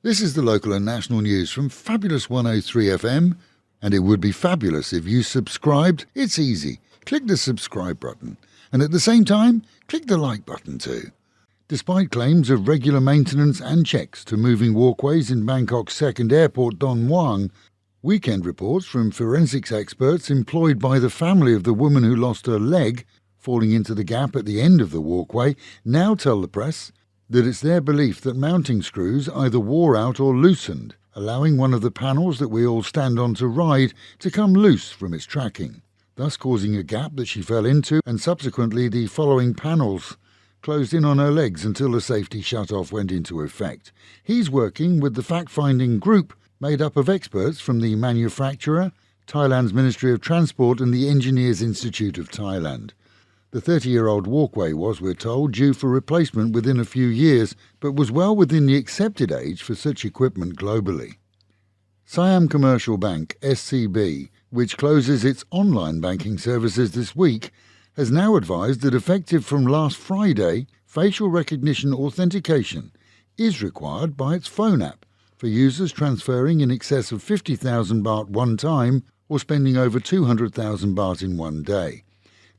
This is the local and national news from fabulous 103 FM, and it would be fabulous if you subscribed. It's easy. Click the subscribe button, and at the same time, click the like button too. Despite claims of regular maintenance and checks to moving walkways in Bangkok's second airport, Don Muang, weekend reports from forensics experts employed by the family of the woman who lost her leg falling into the gap at the end of the walkway now tell the press that it's their belief that mounting screws either wore out or loosened, allowing one of the panels that we all stand on to ride to come loose from its tracking, thus causing a gap that she fell into, and subsequently the following panels closed in on her legs until the safety shut-off went into effect. He's working with the fact-finding group made up of experts from the manufacturer, Thailand's Ministry of Transport and the Engineers Institute of Thailand. The 30-year-old walkway was, we're told, due for replacement within a few years, but was well within the accepted age for such equipment globally. Siam Commercial Bank, SCB, which closes its online banking services this week, has now advised that effective from last Friday, facial recognition authentication is required by its phone app for users transferring in excess of 50,000 baht one time or spending over 200,000 baht in one day.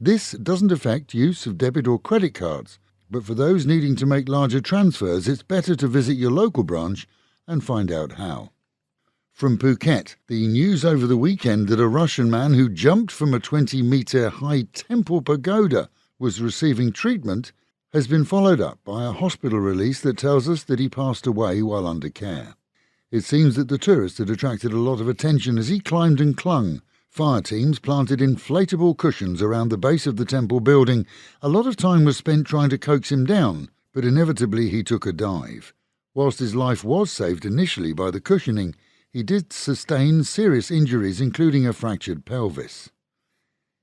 This doesn't affect use of debit or credit cards, but for those needing to make larger transfers, it's better to visit your local branch and find out how. From Phuket, the news over the weekend that a Russian man who jumped from a 20-metre high temple pagoda was receiving treatment has been followed up by a hospital release that tells us that he passed away while under care. It seems that the tourist had attracted a lot of attention as he climbed and clung. Fire teams planted inflatable cushions around the base of the temple building. A lot of time was spent trying to coax him down, but inevitably he took a dive. Whilst his life was saved initially by the cushioning, he did sustain serious injuries, including a fractured pelvis.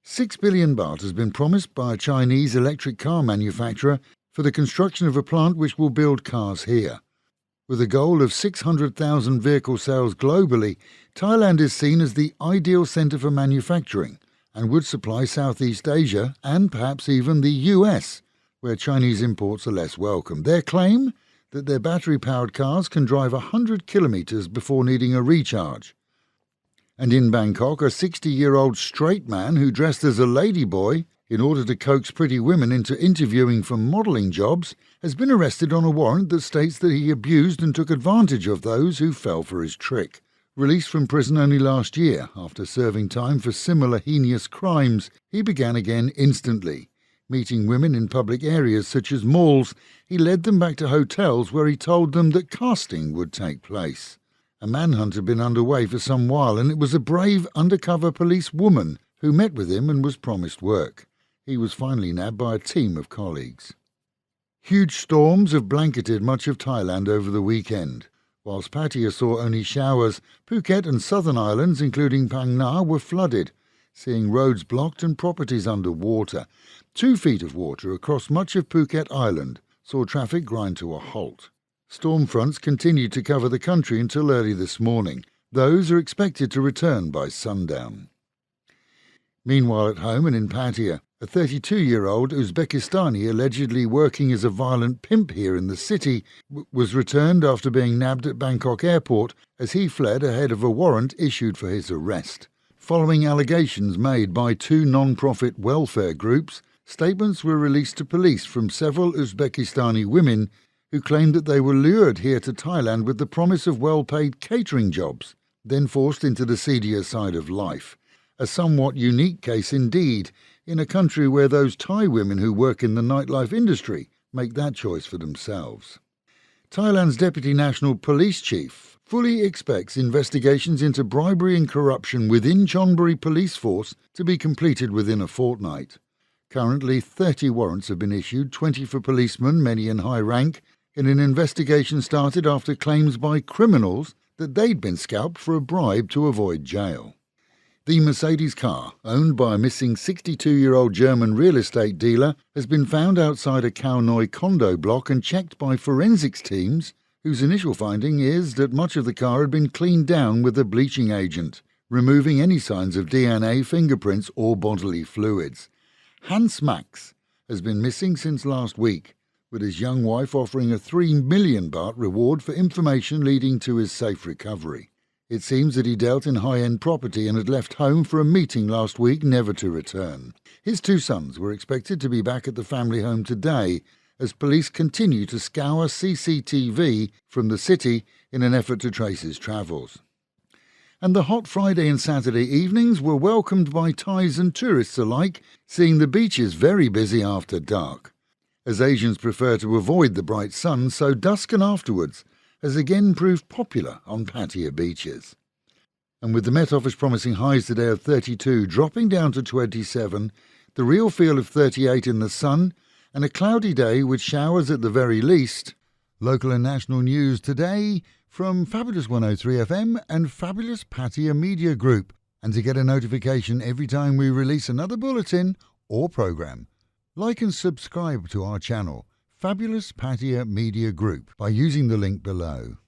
6 billion baht has been promised by a Chinese electric car manufacturer for the construction of a plant which will build cars here. With a goal of 600,000 vehicle sales globally, Thailand is seen as the ideal centre for manufacturing and would supply Southeast Asia and perhaps even the US, where Chinese imports are less welcome. Their claim? That their battery-powered cars can drive 100 kilometres before needing a recharge. And in Bangkok, a 60-year-old straight man who dressed as a ladyboy in order to coax pretty women into interviewing for modelling jobs has been arrested on a warrant that states that he abused and took advantage of those who fell for his trick. Released from prison only last year, after serving time for similar heinous crimes, he began again instantly. Meeting women in public areas such as malls, he led them back to hotels where he told them that casting would take place. A manhunt had been underway for some while, and it was a brave undercover police woman who met with him and was promised work. He was finally nabbed by a team of colleagues. Huge storms have blanketed much of Thailand over the weekend. Whilst Pattaya saw only showers, Phuket and southern islands, including Phang Nga, were flooded, seeing roads blocked and properties under water. 2 feet of water across much of Phuket Island saw traffic grind to a halt. Storm fronts continued to cover the country until early this morning. Those are expected to return by sundown. Meanwhile, at home and in Pattaya, a 32-year-old Uzbekistani allegedly working as a violent pimp here in the city was returned after being nabbed at Bangkok airport as he fled ahead of a warrant issued for his arrest. Following allegations made by 2 non-profit welfare groups, statements were released to police from several Uzbekistani women who claimed that they were lured here to Thailand with the promise of well-paid catering jobs, then forced into the seedier side of life. A somewhat unique case indeed, in a country where those Thai women who work in the nightlife industry make that choice for themselves. Thailand's Deputy National Police Chief fully expects investigations into bribery and corruption within Chonburi police force to be completed within a fortnight. Currently, 30 warrants have been issued, 20 for policemen, many in high rank, in an investigation started after claims by criminals that they'd been scalped for a bribe to avoid jail. The Mercedes car, owned by a missing 62-year-old German real estate dealer, has been found outside a Khao Noi condo block and checked by forensics teams, whose initial finding is that much of the car had been cleaned down with a bleaching agent, removing any signs of DNA, fingerprints or bodily fluids. Hans Max has been missing since last week. with his young wife offering a 3 million baht reward for information leading to his safe recovery. It seems that he dealt in high-end property and had left home for a meeting last week, never to return. His 2 sons were expected to be back at the family home today as police continue to scour CCTV from the city in an effort to trace his travels. And the hot Friday and Saturday evenings were welcomed by Thais and tourists alike, seeing the beaches very busy after dark. As Asians prefer to avoid the bright sun, so dusk and afterwards has again proved popular on Pattaya beaches. And with the Met Office promising highs today of 32 dropping down to 27, the real feel of 38 in the sun, and a cloudy day with showers at the very least. Local and national news today from Fabulous 103 FM and Fabulous Pattaya Media Group. And to get a notification every time we release another bulletin or programme, like and subscribe to our channel, Fabulous Pattaya Media Group, by using the link below.